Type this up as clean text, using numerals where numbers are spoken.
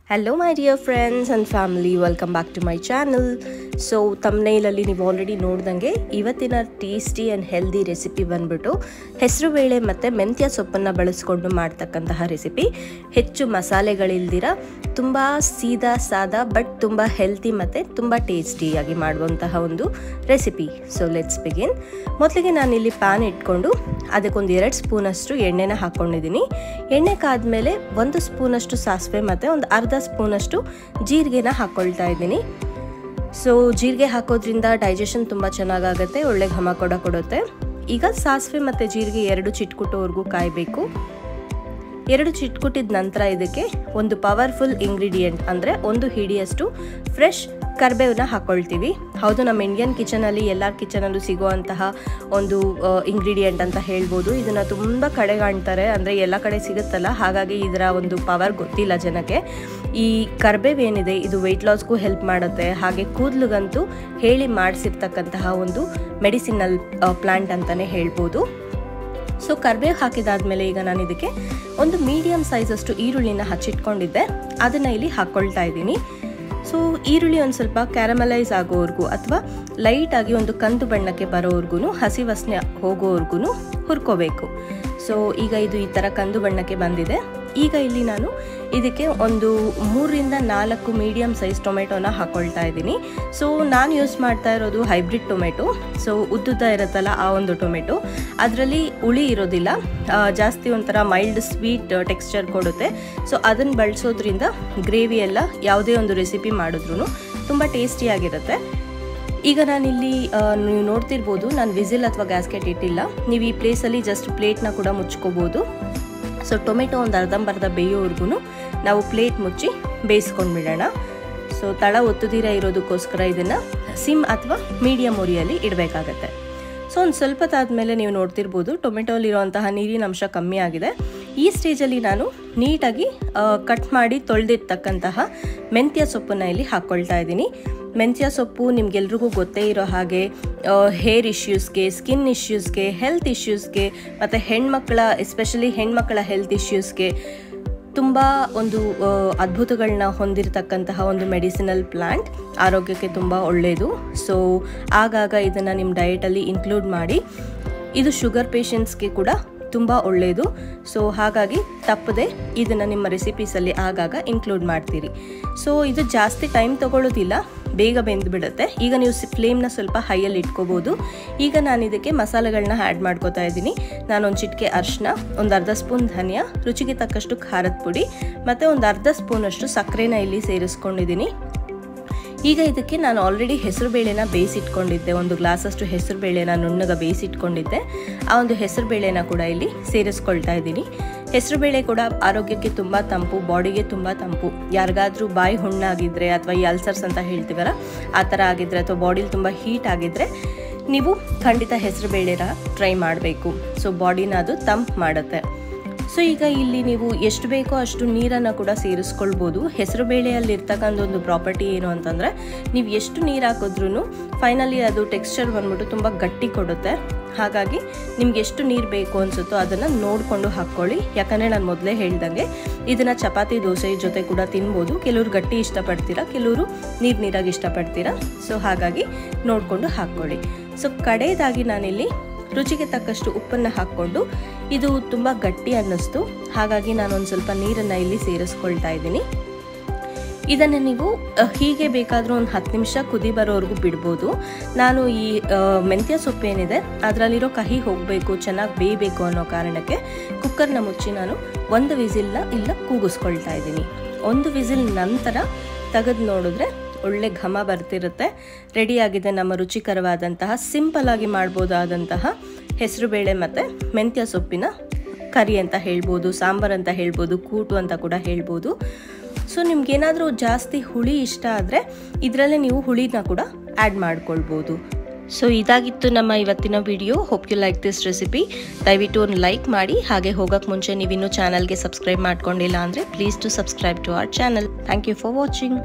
Hello my dear friends and family, welcome back to my channel. So thumbnail alli ನೀವು already ನೋಡ್ದಂಗೆ ಇವತ್ತಿನ tasty and healthy recipe ಬಂದ್ಬಿಟ್ಟು ಹೆಸರು ಬೇಳೆ ಮತ್ತೆ ಮೆಂತ್ಯ ಸೊಪ್ಪನ್ನು ಬಳಸಿಕೊಂಡು ಮಾಡ್ತಕ್ಕಂತಹ ರೆಸಿಪಿ. ಹೆಚ್ಚು ಮಸಾಲೆಗಳಿಲ್ದಿರ ತುಂಬಾ ಸೀದಾ ಸಾದಾ ಬಟ್ ತುಂಬಾ ಹೆಲ್ದಿ ಮತ್ತೆ ತುಂಬಾ ಟೇಸ್ಟಿಯಾಗಿ ಮಾಡುವಂತಹ ಒಂದು ರೆಸಿಪಿ. So let's begin. ಮೊದಲಿಗೆ ನಾನು ಇಲ್ಲಿ ಪ್ಯಾನ್ ಇಟ್ಕೊಂಡು ಅದಕ್ಕೊಂದು 2 ಸ್ಪೂನ್ ಅಷ್ಟು ಎಣ್ಣೆನ ಹಾಕೊಂಡಿದ್ದೀನಿ. ಎಣ್ಣೆ ಕಾದ್ಮೇಲೆ 1 ಸ್ಪೂನ್ ಅಷ್ಟು ಸಾಸಿವೆ ಮತ್ತೆ ಒಂದು ಅರ್ಧ ಸ್ಪೂನ್ ಅಷ್ಟು ಜೀರಿಗೆನ ಹಾಕೊಳ್ತಾ ಇದ್ದೀನಿ. ಸೊ ಜೀರಿಗೆ ಹಾಕೋದ್ರಿಂದ ಡೈಜೆಷನ್ ತುಂಬ ಚೆನ್ನಾಗಾಗುತ್ತೆ, ಒಳ್ಳೆ ಘಮ ಕೊಡುತ್ತೆ. ಈಗ ಸಾಸಿವೆ ಮತ್ತು ಜೀರಿಗೆ 2 ಚಿಟ್ಕುಟ್ಟೋವರೆಗೂ ಕಾಯಬೇಕು. 2 ಚಿಟ್ಕುಟ್ಟಿದ ನಂತರ ಇದಕ್ಕೆ ಒಂದು ಪವರ್ಫುಲ್ ಇಂಗ್ರೀಡಿಯೆಂಟ್ ಅಂದರೆ 1 ಹಿಡಿಯಷ್ಟು ಫ್ರೆಶ್ ಕರಿಬೇವನ್ನ ಹಾಕ್ಕೊಳ್ತೀವಿ. ಹೌದು, ನಮ್ಮ ಇಂಡಿಯನ್ ಕಿಚನಲ್ಲಿ ಎಲ್ಲರ ಕಿಚನಲ್ಲೂ ಸಿಗುವಂತಹ ಒಂದು ಇಂಗ್ರೀಡಿಯೆಂಟ್ ಅಂತ ಹೇಳ್ಬೋದು. ಇದನ್ನು ತುಂಬ ಕಡೆ ಕಾಣ್ತಾರೆ, ಅಂದರೆ ಎಲ್ಲ ಕಡೆ ಸಿಗುತ್ತಲ್ಲ, ಹಾಗಾಗಿ ಇದರ ಒಂದು ಪವರ್ ಗೊತ್ತಿಲ್ಲ ಜನಕ್ಕೆ. ಈ ಕರಿಬೇವು ಏನಿದೆ ಇದು ವೆಯ್ಟ್ ಲಾಸ್ಗೂ ಹೆಲ್ಪ್ ಮಾಡುತ್ತೆ, ಹಾಗೆ ಕೂದಲಿಗಂತೂ ಹೇಳಿ ಮಾಡಿಸಿರ್ತಕ್ಕಂತಹ ಒಂದು ಮೆಡಿಸಿನಲ್ ಪ್ಲಾಂಟ್ ಅಂತಲೇ ಹೇಳ್ಬೋದು. ಸೊ ಕರಿಬೇವು ಹಾಕಿದಾದ್ಮೇಲೆ ಈಗ ನಾನು ಇದಕ್ಕೆ ಒಂದು ಮೀಡಿಯಮ್ ಸೈಜಷ್ಟು ಈರುಳ್ಳಿನ ಹಚ್ಚಿಟ್ಕೊಂಡಿದ್ದೆ, ಅದನ್ನು ಇಲ್ಲಿ ಹಾಕ್ಕೊಳ್ತಾ ಇದ್ದೀನಿ. ಸೊ ಈರುಳ್ಳಿ ಒಂದು ಸ್ವಲ್ಪ ಕ್ಯಾರಮಲೈಸ್ ಆಗೋವರೆಗೂ ಅಥವಾ ಲೈಟಾಗಿ ಒಂದು ಕಂದು ಬಣ್ಣಕ್ಕೆ ಬರೋವರೆಗೂ, ಹಸಿ ವಾಸನೆ ಹೋಗೋವರೆಗೂ ಹುರ್ಕೋಬೇಕು. ಸೊ ಈಗ ಇದು ಈ ಥರ ಕಂದು ಬಣ್ಣಕ್ಕೆ ಬಂದಿದೆ. ಈಗ ಇಲ್ಲಿ ನಾನು ಇದಕ್ಕೆ ಒಂದು 3 ರಿಂದ 4 ಮೀಡಿಯಮ್ ಸೈಜ್ ಟೊಮೆಟೊನ ಹಾಕ್ಕೊಳ್ತಾ ಇದ್ದೀನಿ. ಸೊ ನಾನು ಯೂಸ್ ಮಾಡ್ತಾ ಇರೋದು ಹೈಬ್ರಿಡ್ ಟೊಮೆಟೊ. ಸೊ ಉದ್ದುದ್ದ ಇರುತ್ತಲ್ಲ ಆ ಒಂದು ಟೊಮೆಟೊ, ಅದರಲ್ಲಿ ಹುಳಿ ಇರೋದಿಲ್ಲ, ಜಾಸ್ತಿ ಒಂಥರ ಮೈಲ್ಡ್ ಸ್ವೀಟ್ ಟೆಕ್ಸ್ಚರ್ ಕೊಡುತ್ತೆ. ಸೊ ಅದನ್ನು ಬಳಸೋದ್ರಿಂದ ಗ್ರೇವಿ ಎಲ್ಲ ಯಾವುದೇ ಒಂದು ರೆಸಿಪಿ ಮಾಡಿದ್ರೂ ತುಂಬ ಟೇಸ್ಟಿಯಾಗಿರುತ್ತೆ. ಈಗ ನಾನಿಲ್ಲಿ ನೀವು ನೋಡ್ತಿರ್ಬೋದು, ನಾನು ವಿಸಿಲ್ ಅಥವಾ ಗ್ಯಾಸ್ಕೆಟ್ ಇಟ್ಟಿಲ್ಲ. ನೀವು ಈ ಪ್ಲೇಸಲ್ಲಿ ಜಸ್ಟ್ ಪ್ಲೇಟ್ನ ಕೂಡ ಮುಚ್ಕೋಬೋದು. ಸೊ ಟೊಮೆಟೊ ಒಂದು ಅರ್ಧಂಬರ್ಧ ಬೇಯೋವರೆಗೂ ನಾವು ಪ್ಲೇಟ್ ಮುಚ್ಚಿ ಬೇಯಿಸ್ಕೊಂಡ್ಬಿಡೋಣ. ಸೊ ತಳ ಒತ್ತುದಿರ ಇರೋದಕ್ಕೋಸ್ಕರ ಇದನ್ನು ಸಿಮ್ ಅಥವಾ ಮೀಡಿಯಮ್ ಉರಿಯಲ್ಲಿ ಇಡಬೇಕಾಗತ್ತೆ. ಸೊ ಒಂದು ಸ್ವಲ್ಪ ತಾದ್ಮೇಲೆ ನೀವು ನೋಡ್ತಿರ್ಬೋದು, ಟೊಮೆಟೊಲಿರುವಂತಹ ನೀರಿನ ಅಂಶ ಕಮ್ಮಿ ಆಗಿದೆ. ಈ ಸ್ಟೇಜಲ್ಲಿ ನಾನು ನೀಟಾಗಿ ಕಟ್ ಮಾಡಿ ತೊಳೆದಿರ್ತಕ್ಕಂತಹ ಮೆಂತ್ಯ ಸೊಪ್ಪನ್ನು ಇಲ್ಲಿ ಹಾಕ್ಕೊಳ್ತಾ ಇದ್ದೀನಿ. ಮೆಂತ್ಯ ಸೊಪ್ಪು ನಿಮ್ಗೆಲ್ರಿಗೂ ಗೊತ್ತೇ ಇರೋ ಹಾಗೆ ಹೇರ್ ಇಶ್ಯೂಸ್ಗೆ, ಸ್ಕಿನ್ ಇಶ್ಯೂಸ್ಗೆ, ಹೆಲ್ತ್ ಇಶ್ಯೂಸ್ಗೆ ಮತ್ತು ಎಸ್ಪೆಷಲಿ ಹೆಣ್ಮಕ್ಕಳ ಹೆಲ್ತ್ ಇಶ್ಯೂಸ್ಗೆ ತುಂಬ ಒಂದು ಅದ್ಭುತಗಳನ್ನ ಹೊಂದಿರತಕ್ಕಂತಹ ಒಂದು ಮೆಡಿಸಿನಲ್ ಪ್ಲಾಂಟ್, ಆರೋಗ್ಯಕ್ಕೆ ತುಂಬ ಒಳ್ಳೆಯದು. ಸೊ ಆಗಾಗ ಇದನ್ನು ನಿಮ್ಮ ಡಯಟಲ್ಲಿ ಇನ್ಕ್ಲೂಡ್ ಮಾಡಿ. ಇದು ಶುಗರ್ ಪೇಷಂಟ್ಸ್ಗೆ ಕೂಡ ತುಂಬ ಒಳ್ಳೆಯದು. ಸೊ ಹಾಗಾಗಿ ತಪ್ಪದೆ ಇದನ್ನು ನಿಮ್ಮ ರೆಸಿಪೀಸಲ್ಲಿ ಆಗಾಗ ಇನ್ಕ್ಲೂಡ್ ಮಾಡ್ತೀರಿ. ಸೊ ಇದು ಜಾಸ್ತಿ ಟೈಮ್ ತೊಗೊಳ್ಳೋದಿಲ್ಲ, ಬೇಗ ಬೆಂದುಬಿಡುತ್ತೆ. ಈಗ ನೀವು ಫ್ಲೇಮ್ನ ಸ್ವಲ್ಪ ಹೈಯಲ್ಲಿ ಇಟ್ಕೋಬೋದು. ಈಗ ನಾನು ಇದಕ್ಕೆ ಮಸಾಲೆಗಳನ್ನ ಆ್ಯಡ್ ಮಾಡ್ಕೋತಾ ಇದ್ದೀನಿ. ನಾನೊಂದು ಚಿಟಿಕೆ ಅರಿಶಿನ, ಒಂದು ಅರ್ಧ ಸ್ಪೂನ್ ಧನಿಯಾ, ರುಚಿಗೆ ತಕ್ಕಷ್ಟು ಖಾರದ ಪುಡಿ ಮತ್ತು ಒಂದು ಅರ್ಧ ಸ್ಪೂನಷ್ಟು ಸಕ್ಕರೆನ ಇಲ್ಲಿ ಸೇರಿಸ್ಕೊಂಡಿದ್ದೀನಿ. ಈಗ ಇದಕ್ಕೆ ನಾನು ಆಲ್ರೆಡಿ ಹೆಸರು ಬೇಳೆನ ಬೇಯಿಸಿಟ್ಕೊಂಡಿದ್ದೆ, ಒಂದು ಗ್ಲಾಸಷ್ಟು ಹೆಸರು ಬೇಳೆನ ನುಣ್ಣಗೆ ಬೇಯಿಸಿಟ್ಕೊಂಡಿದ್ದೆ. ಆ ಒಂದು ಹೆಸರು ಬೇಳೆನ ಕೂಡ ಇಲ್ಲಿ ಸೇರಿಸ್ಕೊಳ್ತಾ ಇದ್ದೀನಿ. ಹೆಸರು ಬೇಳೆ ಕೂಡ ಆರೋಗ್ಯಕ್ಕೆ ತುಂಬ ತಂಪು, ಬಾಡಿಗೆ ತುಂಬ ತಂಪು. ಯಾರಿಗಾದ್ರೂ ಬಾಯಿ ಹುಣ್ಣಾಗಿದ್ದರೆ ಅಥವಾ ಈ ಅಲ್ಸರ್ಸ್ ಅಂತ ಹೇಳ್ತೀವಲ್ಲ ಆ ಥರ ಆಗಿದ್ದರೆ ಅಥವಾ ಬಾಡಿಲಿ ತುಂಬ ಹೀಟ್ ಆಗಿದ್ದರೆ ನೀವು ಖಂಡಿತ ಹೆಸರು ಬೇಳೆನ ಟ್ರೈ ಮಾಡಬೇಕು. ಸೊ ಬಾಡಿನ ಅದು ತಂಪು ಮಾಡುತ್ತೆ. ಸೊ ಈಗ ಇಲ್ಲಿ ನೀವು ಎಷ್ಟು ಬೇಕೋ ಅಷ್ಟು ನೀರನ್ನು ಕೂಡ ಸೇರಿಸ್ಕೊಳ್ಬೋದು. ಹೆಸರು ಬೇಳೆಯಲ್ಲಿ ಇರ್ತಕ್ಕಂಥ ಒಂದು ಪ್ರಾಪರ್ಟಿ ಏನು ಅಂತಂದರೆ, ನೀವು ಎಷ್ಟು ನೀರು ಹಾಕಿದ್ರೂ ಫೈನಲಿ ಅದು ಟೆಕ್ಸ್ಚರ್ ಬಂದ್ಬಿಟ್ಟು ತುಂಬ ಗಟ್ಟಿ ಕೊಡುತ್ತೆ. ಹಾಗಾಗಿ ನಿಮ್ಗೆ ಎಷ್ಟು ನೀರು ಬೇಕು ಅನಿಸುತ್ತೋ ಅದನ್ನು ನೋಡಿಕೊಂಡು ಹಾಕ್ಕೊಳ್ಳಿ. ಯಾಕಂದರೆ ನಾನು ಮೊದಲೇ ಹೇಳ್ದಂಗೆ ಇದನ್ನು ಚಪಾತಿ ದೋಸೆ ಜೊತೆ ಕೂಡ ತಿನ್ಬೋದು. ಕೆಲವರು ಗಟ್ಟಿ ಇಷ್ಟಪಡ್ತೀರಾ, ಕೆಲವರು ನೀರಾಗಿ ಇಷ್ಟಪಡ್ತೀರಾ. ಸೊ ಹಾಗಾಗಿ ನೋಡಿಕೊಂಡು ಹಾಕ್ಕೊಳ್ಳಿ. ಸೊ ಕಡೆಯದಾಗಿ ನಾನಿಲ್ಲಿ ರುಚಿಗೆ ತಕ್ಕಷ್ಟು ಉಪ್ಪನ್ನು ಹಾಕ್ಕೊಂಡು, ಇದು ತುಂಬ ಗಟ್ಟಿ ಅನ್ನಿಸ್ತು, ಹಾಗಾಗಿ ನಾನೊಂದು ಸ್ವಲ್ಪ ನೀರನ್ನು ಇಲ್ಲಿ ಸೇರಿಸ್ಕೊಳ್ತಾ ಇದ್ದೀನಿ. ಇದನ್ನು ನೀವು ಹೀಗೆ ಬೇಕಾದರೂ ಒಂದು 10 ನಿಮಿಷ ಕುದಿ ಬರೋವರೆಗೂ ಬಿಡ್ಬೋದು. ನಾನು ಈ ಮೆಂತ್ಯ ಸೊಪ್ಪು ಏನಿದೆ ಅದರಲ್ಲಿರೋ ಕಹಿ ಹೋಗಬೇಕು, ಚೆನ್ನಾಗಿ ಬೇಯಬೇಕು ಅನ್ನೋ ಕಾರಣಕ್ಕೆ ಕುಕ್ಕರ್ನ ಮುಚ್ಚಿ ನಾನು 1 ವಿಸಿಲ್ನ ಇಲ್ಲ ಕೂಗಿಸ್ಕೊಳ್ತಾ ಇದ್ದೀನಿ. 1 ವಿಸಿಲ್ ನಂತರ ತೆಗೆದು ನೋಡಿದ್ರೆ ಒಳ್ಳೆ ಘಮ ಬರ್ತಿರುತ್ತೆ. ರೆಡಿಯಾಗಿದೆ ನಮ್ಮ ರುಚಿಕರವಾದಂತಹ ಸಿಂಪಲ್ ಆಗಿ ಮಾಡ್ಬೋದಾದಂತಹ ಹೆಸರು ಬೇಳೆ ಮತ್ತು ಮೆಂತ್ಯ ಸೊಪ್ಪಿನ ಕರಿ ಅಂತ ಹೇಳ್ಬೋದು, ಸಾಂಬಾರು ಅಂತ ಹೇಳ್ಬೋದು, ಕೂಟು ಅಂತ ಕೂಡ ಹೇಳ್ಬೋದು. ಸೊ ನಿಮ್ಗೇನಾದರೂ ಜಾಸ್ತಿ ಹುಳಿ ಇಷ್ಟ ಆದರೆ ಇದರಲ್ಲೇ ನೀವು ಹುಳಿನ ಕೂಡ ಆ್ಯಡ್ ಮಾಡ್ಕೊಳ್ಬೋದು. ಸೊ ಇದಾಗಿತ್ತು ನಮ್ಮ ಇವತ್ತಿನ video. Hope you like this recipe. ದಯವಿಟ್ಟು ಒಂದು ಲೈಕ್ ಮಾಡಿ. ಹಾಗೆ ಹೋಗೋಕ್ಕೆ ಮುಂಚೆ ನೀವಿನ್ನೂ ಚಾನಲ್ಗೆ ಸಬ್ಸ್ಕ್ರೈಬ್ ಮಾಡ್ಕೊಂಡಿಲ್ಲ ಅಂದರೆ please to subscribe to our channel. Thank you for watching.